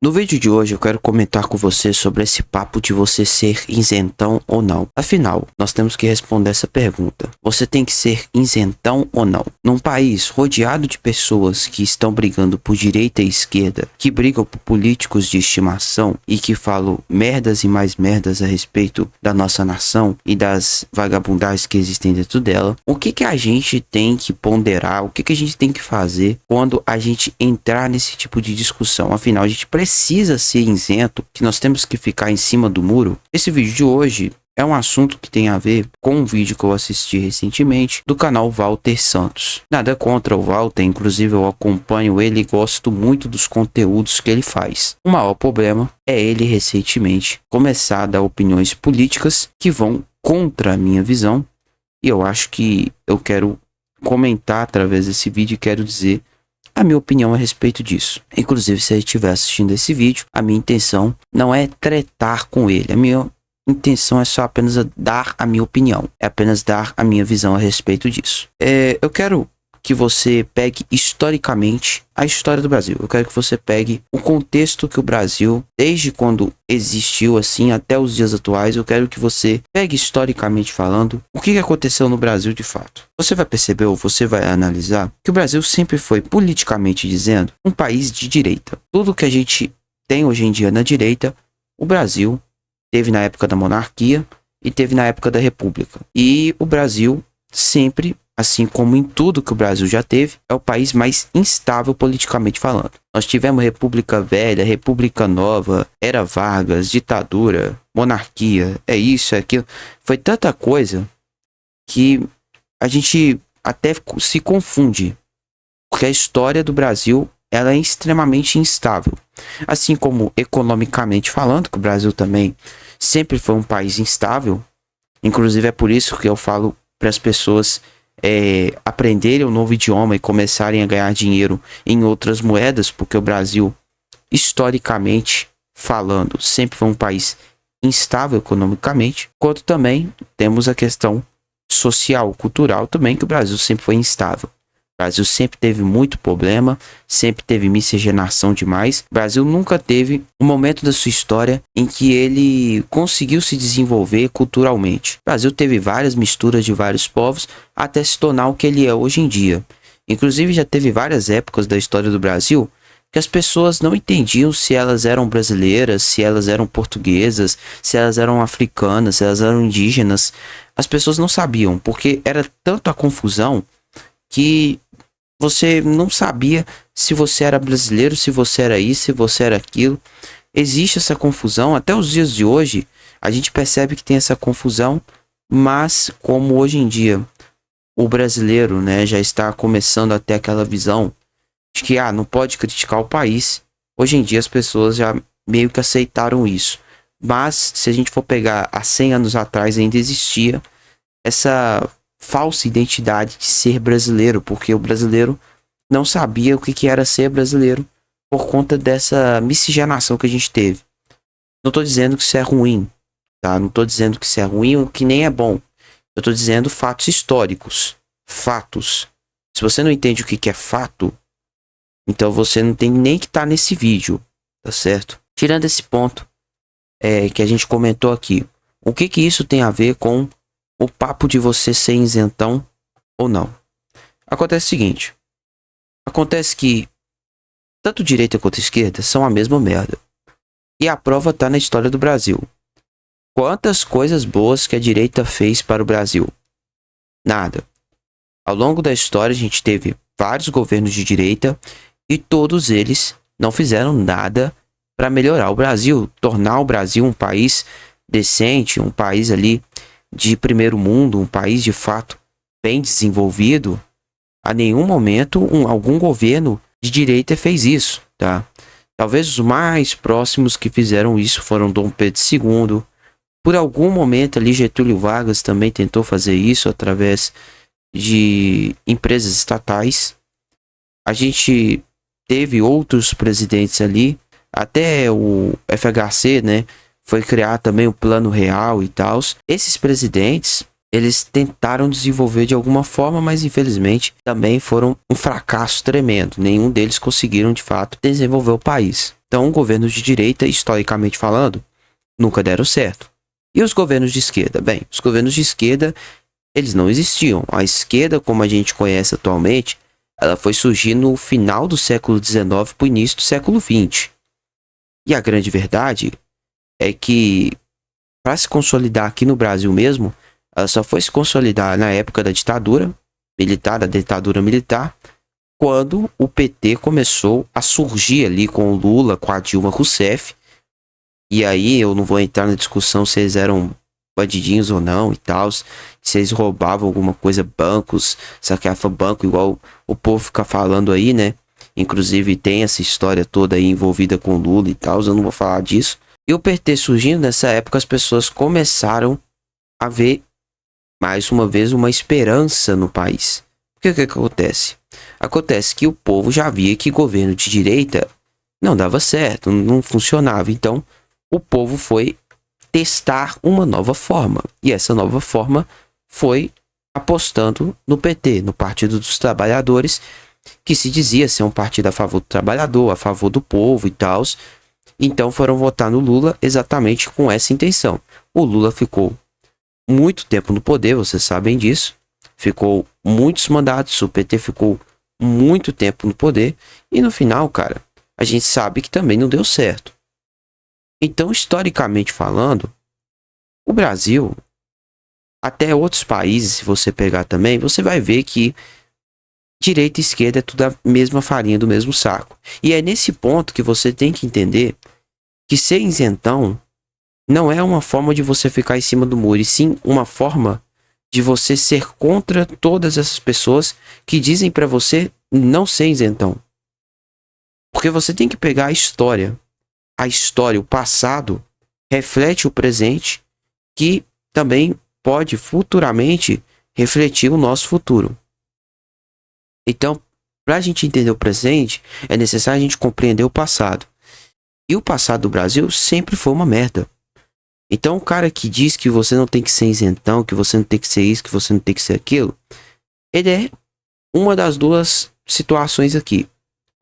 No vídeo de hoje eu quero comentar com você sobre esse papo de você ser isentão ou não. Afinal, nós temos que responder essa pergunta. Você tem que ser isentão ou não? Num país rodeado de pessoas que estão brigando por direita e esquerda, que brigam por políticos de estimação e que falam merdas e mais merdas a respeito da nossa nação e das vagabundagens que existem dentro dela, o que a gente tem que ponderar, o que a gente tem que fazer quando a gente entrar nesse tipo de discussão? Afinal, a gente precisa ser isento, que nós temos que ficar em cima do muro. Esse vídeo de hoje é um assunto que tem a ver com um vídeo que eu assisti recentemente do canal Walter Santos. Nada contra o Walter, inclusive eu acompanho ele e gosto muito dos conteúdos que ele faz. O maior problema é ele recentemente começar a dar opiniões políticas que vão contra a minha visão, e eu acho que eu quero comentar através desse vídeo e quero dizer a minha opinião a respeito disso. Inclusive, se ele estiver assistindo esse vídeo, a minha intenção não é tretar com ele. A minha intenção é só apenas dar a minha opinião. É apenas dar a minha visão a respeito disso. Eu quero que você pegue historicamente a história do Brasil. Eu quero que você pegue o contexto que o Brasil, desde quando existiu assim até os dias atuais, eu quero que você pegue historicamente falando o que aconteceu no Brasil de fato. Você vai perceber ou você vai analisar que o Brasil sempre foi, politicamente dizendo, um país de direita. Tudo que a gente tem hoje em dia na direita, o Brasil teve na época da monarquia e teve na época da república. E o Brasil sempre, assim como em tudo que o Brasil já teve, é o país mais instável politicamente falando. Nós tivemos República Velha, República Nova, Era Vargas, ditadura, monarquia, é isso, é aquilo. Foi tanta coisa que a gente até se confunde, porque a história do Brasil ela é extremamente instável. Assim como economicamente falando, que o Brasil também sempre foi um país instável. Inclusive é por isso que eu falo para as pessoas aprenderem um novo idioma e começarem a ganhar dinheiro em outras moedas, porque o Brasil, historicamente falando, sempre foi um país instável economicamente, quanto também temos a questão social, cultural também, que o Brasil sempre foi instável. O Brasil sempre teve muito problema, sempre teve miscigenação demais. O Brasil nunca teve um momento da sua história em que ele conseguiu se desenvolver culturalmente. O Brasil teve várias misturas de vários povos até se tornar o que ele é hoje em dia. Inclusive já teve várias épocas da história do Brasil que as pessoas não entendiam se elas eram brasileiras, se elas eram portuguesas, se elas eram africanas, se elas eram indígenas. As pessoas não sabiam, porque era tanto a confusão que você não sabia se você era brasileiro, se você era isso, se você era aquilo. Existe essa confusão, até os dias de hoje, a gente percebe que tem essa confusão, mas como hoje em dia o brasileiro, né, já está começando a ter aquela visão de que não pode criticar o país, hoje em dia as pessoas já meio que aceitaram isso. Mas se a gente for pegar há 100 anos atrás, ainda existia essa falsa identidade de ser brasileiro, porque o brasileiro não sabia o que era ser brasileiro por conta dessa miscigenação que a gente teve. Não tô dizendo que isso é ruim, tá? Não tô dizendo que isso é ruim ou que nem é bom. Eu tô dizendo fatos históricos. Fatos. Se você não entende o que é fato, então você não tem nem que estar nesse vídeo, tá certo? Tirando esse ponto que a gente comentou aqui, o que isso tem a ver com o papo de você ser isentão ou não? Acontece o seguinte. Acontece que tanto direita quanto esquerda são a mesma merda. E a prova tá na história do Brasil. Quantas coisas boas que a direita fez para o Brasil? Nada. Ao longo da história a gente teve vários governos de direita e todos eles não fizeram nada para melhorar o Brasil, tornar o Brasil um país decente, um país ali de primeiro mundo, um país de fato bem desenvolvido. A nenhum momento algum governo de direita fez isso, tá? Talvez os mais próximos que fizeram isso foram Dom Pedro II. Por algum momento ali Getúlio Vargas também tentou fazer isso através de empresas estatais. A gente teve outros presidentes ali, até o FHC, né? Foi criar também o Plano Real e tal. Esses presidentes, eles tentaram desenvolver de alguma forma, mas infelizmente também foram um fracasso tremendo. Nenhum deles conseguiram de fato desenvolver o país. Então, governos de direita, historicamente falando, nunca deram certo. E os governos de esquerda? Bem, os governos de esquerda, eles não existiam. A esquerda, como a gente conhece atualmente, ela foi surgir no final do século XIX para o início do século XX. E a grande verdade é que, para se consolidar aqui no Brasil mesmo, ela só foi se consolidar na época da ditadura militar, quando o PT começou a surgir ali com o Lula, com a Dilma Rousseff. E aí eu não vou entrar na discussão se eles eram bandidinhos ou não e tal, se eles roubavam alguma coisa, bancos, saqueavam banco, igual o povo fica falando aí, né? Inclusive tem essa história toda aí envolvida com Lula e tal, eu não vou falar disso. E o PT surgindo nessa época, as pessoas começaram a ver, mais uma vez, uma esperança no país. Porque o que acontece? Acontece que o povo já via que governo de direita não dava certo, não funcionava. Então, o povo foi testar uma nova forma. E essa nova forma foi apostando no PT, no Partido dos Trabalhadores, que se dizia ser um partido a favor do trabalhador, a favor do povo e tal. Então foram votar no Lula exatamente com essa intenção. O Lula ficou muito tempo no poder, vocês sabem disso. Ficou muitos mandatos, o PT ficou muito tempo no poder. E no final, cara, a gente sabe que também não deu certo. Então, historicamente falando, o Brasil, até outros países, se você pegar também, você vai ver que direita e esquerda é tudo a mesma farinha do mesmo saco. E é nesse ponto que você tem que entender que ser isentão não é uma forma de você ficar em cima do muro, e sim uma forma de você ser contra todas essas pessoas que dizem pra você não ser isentão. Porque você tem que pegar a história, o passado, reflete o presente, que também pode futuramente refletir o nosso futuro. Então, para a gente entender o presente, é necessário a gente compreender o passado. E o passado do Brasil sempre foi uma merda. Então, o cara que diz que você não tem que ser isentão, que você não tem que ser isso, que você não tem que ser aquilo, ele é uma das duas situações aqui.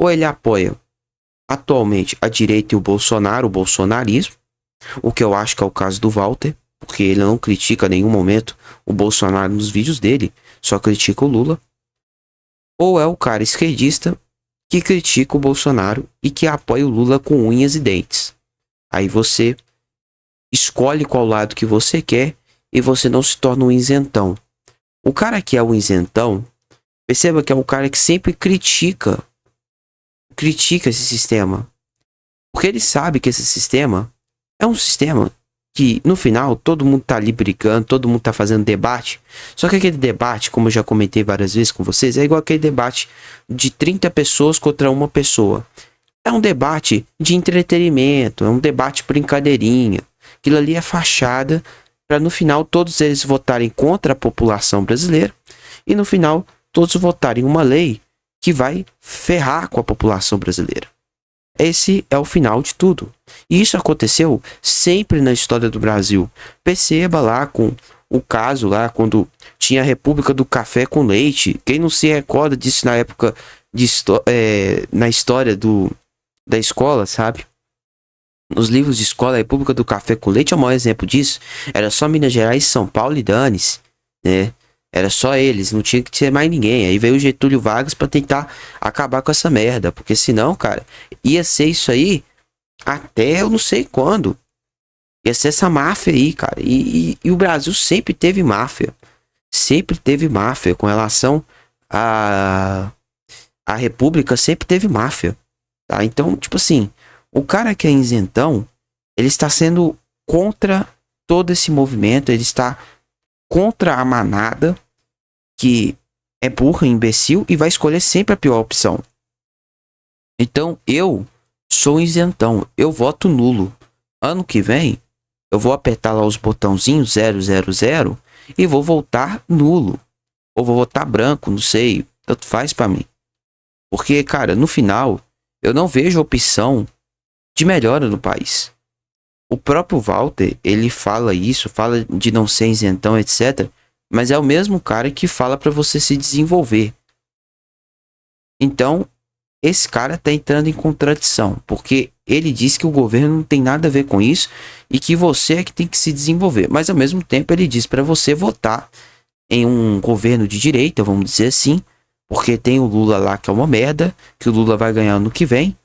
Ou ele apoia atualmente a direita e o Bolsonaro, o bolsonarismo, o que eu acho que é o caso do Walter, porque ele não critica em nenhum momento o Bolsonaro nos vídeos dele, só critica o Lula. Ou é o cara esquerdista que critica o Bolsonaro e que apoia o Lula com unhas e dentes. Aí você escolhe qual lado que você quer e você não se torna um isentão. O cara que é um isentão, perceba que é um cara que sempre critica esse sistema. Porque ele sabe que esse sistema é um sistema que, no final, todo mundo tá ali brigando, todo mundo tá fazendo debate. Só que aquele debate, como eu já comentei várias vezes com vocês, é igual aquele debate de 30 pessoas contra uma pessoa. É um debate de entretenimento, é um debate brincadeirinha. Aquilo ali é fachada para, no final, todos eles votarem contra a população brasileira e, no final, todos votarem uma lei que vai ferrar com a população brasileira. Esse é o final de tudo. E isso aconteceu sempre na história do Brasil. Perceba lá com o caso lá quando tinha a República do Café com Leite. Quem não se recorda disso na época na história da escola, sabe? Nos livros de escola, a República do Café com Leite é o maior exemplo disso. Era só Minas Gerais, São Paulo e dane-se, né? Era só eles, não tinha que ter mais ninguém. Aí veio o Getúlio Vargas pra tentar acabar com essa merda. Porque senão, cara, ia ser isso aí até eu não sei quando. Ia ser essa máfia aí, cara. E o Brasil sempre teve máfia. Sempre teve máfia. Com relação à República, sempre teve máfia. Tá? Então, tipo assim, o cara que é isentão, ele está sendo contra todo esse movimento. Ele está contra a manada, que é burra, imbecil, e vai escolher sempre a pior opção. Então, eu sou isentão, eu voto nulo. Ano que vem, eu vou apertar lá os botãozinhos 000 e vou votar nulo. Ou vou votar branco, não sei, tanto faz pra mim. Porque, cara, no final, eu não vejo opção de melhora no país. O próprio Walter, ele fala isso, fala de não ser isentão, etc. Mas é o mesmo cara que fala para você se desenvolver. Então, esse cara tá entrando em contradição, porque ele diz que o governo não tem nada a ver com isso e que você é que tem que se desenvolver. Mas ao mesmo tempo ele diz para você votar em um governo de direita, vamos dizer assim, porque tem o Lula lá que é uma merda, que o Lula vai ganhar no que vem,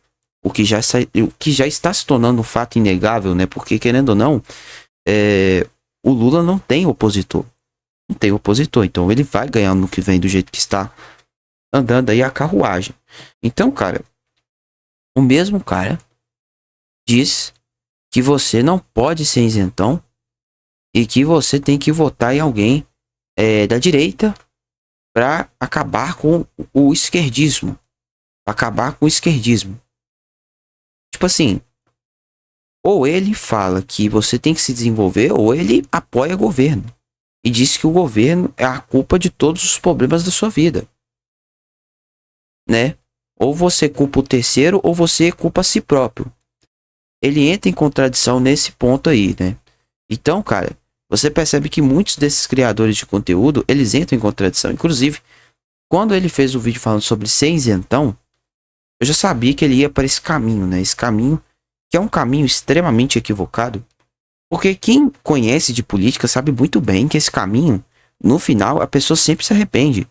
o que já está se tornando um fato inegável, né? Porque querendo ou não, o Lula não tem opositor. Não tem opositor, então ele vai ganhar no que vem do jeito que está andando aí a carruagem. Então, cara, o mesmo cara diz que você não pode ser isentão e que você tem que votar em alguém da direita para acabar com o esquerdismo. Acabar com o esquerdismo. Tipo assim, ou ele fala que você tem que se desenvolver, ou ele apoia o governo. E diz que o governo é a culpa de todos os problemas da sua vida. Né? Ou você culpa o terceiro, ou você culpa a si próprio. Ele entra em contradição nesse ponto aí, né? Então, cara, você percebe que muitos desses criadores de conteúdo, eles entram em contradição. Inclusive, quando ele fez o vídeo falando sobre ser isentão, eu já sabia que ele ia para esse caminho, né? Esse caminho que é um caminho extremamente equivocado. Porque quem conhece de política sabe muito bem que esse caminho, no final, a pessoa sempre se arrepende.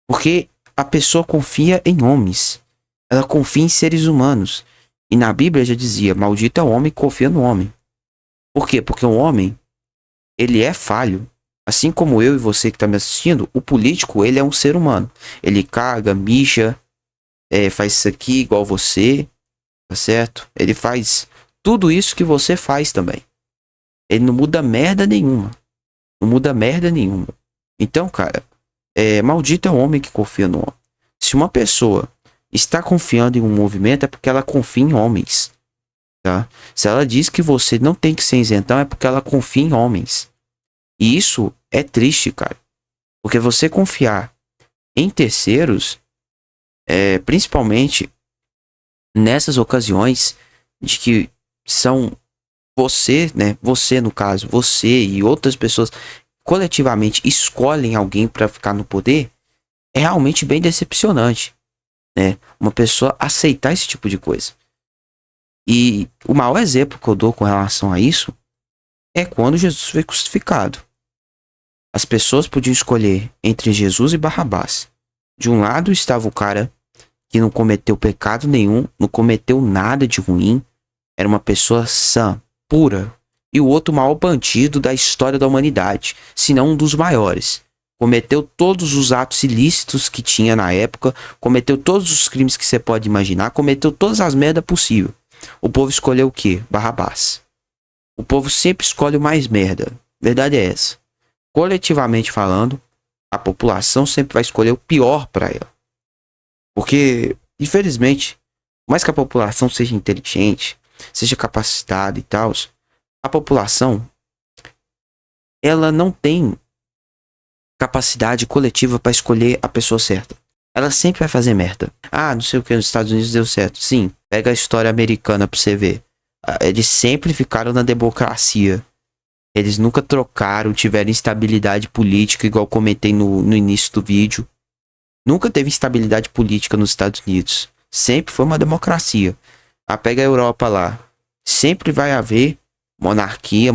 Porque a pessoa confia em homens. Ela confia em seres humanos. E na Bíblia já dizia, maldito é o homem que confia no homem. Por quê? Porque o homem, ele é falho. Assim como eu e você que está me assistindo, o político, ele é um ser humano. Ele caga, mija, faz isso aqui igual você, tá certo? Ele faz tudo isso que você faz também. Ele não muda merda nenhuma. Não muda merda nenhuma. Então, cara, maldito é o homem que confia no homem. Se uma pessoa está confiando em um movimento, é porque ela confia em homens. Tá? Se ela diz que você não tem que ser isentão, é porque ela confia em homens. E isso é triste, cara. Porque você confiar em terceiros, principalmente nessas ocasiões de que são você, né? Você, no caso, você e outras pessoas coletivamente escolhem alguém para ficar no poder, é realmente bem decepcionante, né? Uma pessoa aceitar esse tipo de coisa. E o maior exemplo que eu dou com relação a isso é quando Jesus foi crucificado. As pessoas podiam escolher entre Jesus e Barrabás. De um lado estava o cara que não cometeu pecado nenhum, não cometeu nada de ruim, era uma pessoa sã, pura. E o outro maior bandido da história da humanidade, se não um dos maiores. Cometeu todos os atos ilícitos que tinha na época, cometeu todos os crimes que você pode imaginar, cometeu todas as merdas possíveis. O povo escolheu o quê? Barrabás. O povo sempre escolhe o mais merda. Verdade é essa. Coletivamente falando, a população sempre vai escolher o pior para ela. Porque, infelizmente, por mais que a população seja inteligente, seja capacitada e tal, a população, ela não tem capacidade coletiva para escolher a pessoa certa. Ela sempre vai fazer merda. Ah, não sei o que nos Estados Unidos deu certo. Sim, pega a história americana pra você ver. Eles sempre ficaram na democracia. Eles nunca trocaram, tiveram instabilidade política, igual comentei no início do vídeo. Nunca teve instabilidade política nos Estados Unidos. Sempre foi uma democracia. Pega a Europa lá. Sempre vai haver monarquia.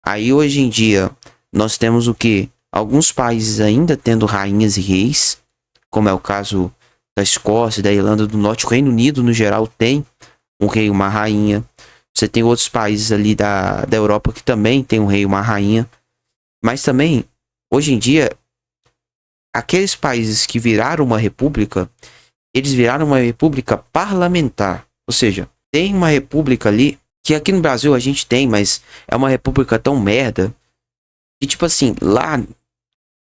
Aí hoje em dia nós temos o que? Alguns países ainda tendo rainhas e reis, como é o caso da Escócia, da Irlanda do Norte. O Reino Unido no geral tem um rei e uma rainha. Você tem outros países ali da Europa que também tem um rei e uma rainha. Mas também, hoje em dia, aqueles países que viraram uma república, eles viraram uma república parlamentar. Ou seja, tem uma república ali, que aqui no Brasil a gente tem, mas é uma república tão merda, que tipo assim, lá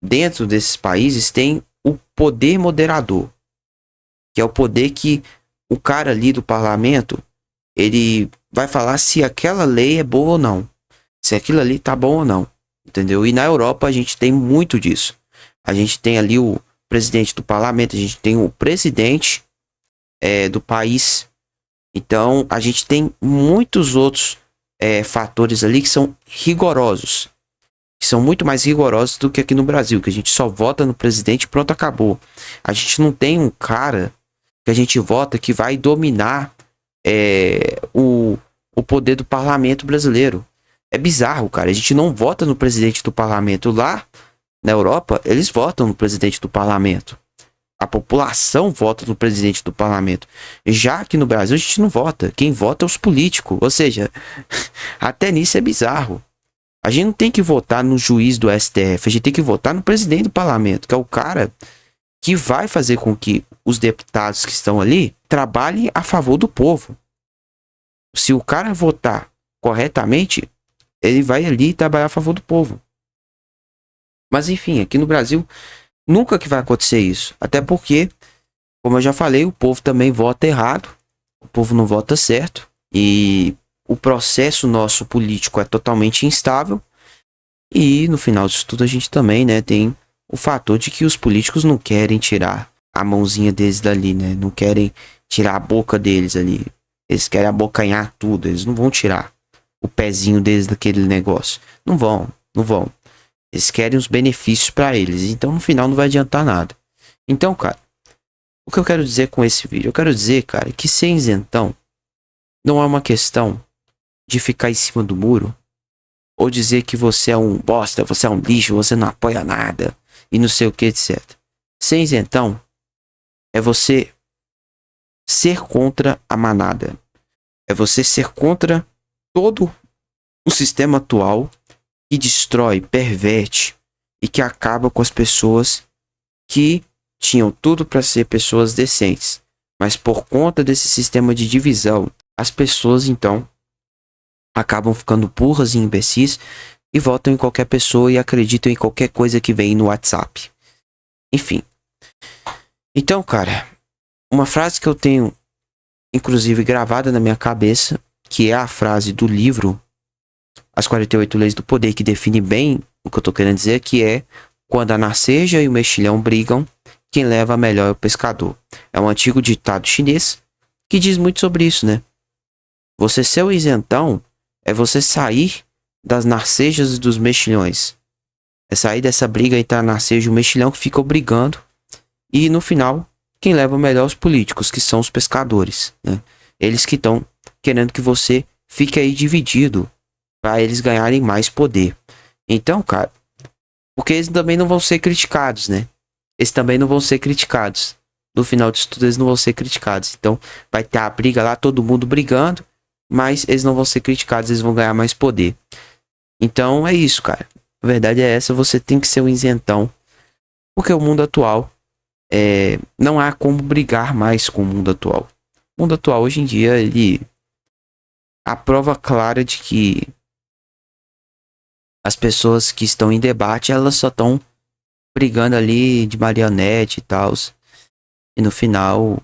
dentro desses países tem o poder moderador, que é o poder que o cara ali do parlamento, ele vai falar se aquela lei é boa ou não, se aquilo ali tá bom ou não, entendeu? E na Europa a gente tem muito disso. A gente tem ali o presidente do parlamento, a gente tem o presidente do país. Então a gente tem muitos outros fatores ali que são rigorosos, que são muito mais rigorosos do que aqui no Brasil, que a gente só vota no presidente e pronto, acabou. A gente não tem um cara que a gente vota que vai dominar o poder do parlamento brasileiro. É bizarro, cara. A gente não vota no presidente do parlamento. Lá na Europa, eles votam no presidente do parlamento. A população vota no presidente do parlamento. Já aqui no Brasil, a gente não vota. Quem vota é os políticos. Ou seja, até nisso é bizarro. A gente não tem que votar no juiz do STF. A gente tem que votar no presidente do parlamento, que é o cara que vai fazer com que os deputados que estão ali trabalhem a favor do povo. Se o cara votar corretamente, ele vai ali trabalhar a favor do povo. Mas enfim, aqui no Brasil, nunca que vai acontecer isso. Até porque, como eu já falei, o povo também vota errado. O povo não vota certo. E o processo nosso político é totalmente instável. E no final disso tudo a gente também, né, tem o fator de que os políticos não querem tirar a mãozinha deles dali, né? Não querem tirar a boca deles ali. Eles querem abocanhar tudo. Eles não vão tirar o pezinho deles daquele negócio. Não vão. Eles querem os benefícios para eles. Então no final não vai adiantar nada. Então, cara, o que eu quero dizer com esse vídeo? Eu quero dizer, cara, que ser isentão não é uma questão de ficar em cima do muro ou dizer que você é um bosta, você é um lixo, você não apoia nada e não sei o que, etc. Ser isentão é você ser contra a manada. É você ser contra todo o sistema atual que destrói, perverte e que acaba com as pessoas que tinham tudo para ser pessoas decentes. Mas por conta desse sistema de divisão, as pessoas então acabam ficando burras e imbecis e votam em qualquer pessoa e acreditam em qualquer coisa que vem no WhatsApp. Enfim. Então, cara, uma frase que eu tenho inclusive gravada na minha cabeça, que é a frase do livro As 48 Leis do Poder, que define bem o que eu tô querendo dizer, que é: quando a narceja e o mexilhão brigam, quem leva a melhor é o pescador. É um antigo ditado chinês que diz muito sobre isso, né? Você ser o isentão é você sair das narcejas e dos mexilhões. É sair dessa briga entre a narceja e o mexilhão que ficam brigando. E no final, quem leva melhor os políticos, que são os pescadores, né? Eles que estão querendo que você fique aí dividido para eles ganharem mais poder. Então, cara, porque eles também não vão ser criticados, né? Eles também não vão ser criticados. No final disso tudo, eles não vão ser criticados. Então, vai ter a briga lá, todo mundo brigando, mas eles não vão ser criticados, eles vão ganhar mais poder. Então, é isso, cara. A verdade é essa, você tem que ser um isentão. Porque o mundo atual, não há como brigar mais com o mundo atual. O mundo atual, hoje em dia, ele... a prova clara de que as pessoas que estão em debate, elas só estão brigando ali de marionete e tal. E no final,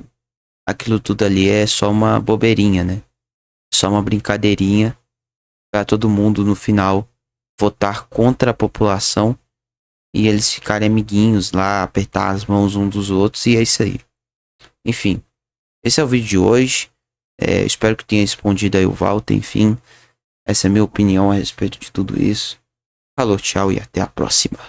aquilo tudo ali é só uma bobeirinha, né? Só uma brincadeirinha para todo mundo no final votar contra a população e eles ficarem amiguinhos lá, apertar as mãos uns dos outros, e é isso aí. Enfim, esse é o vídeo de hoje. Espero que tenha respondido aí o Walter. Enfim, essa é a minha opinião a respeito de tudo isso. Falou, tchau e até a próxima.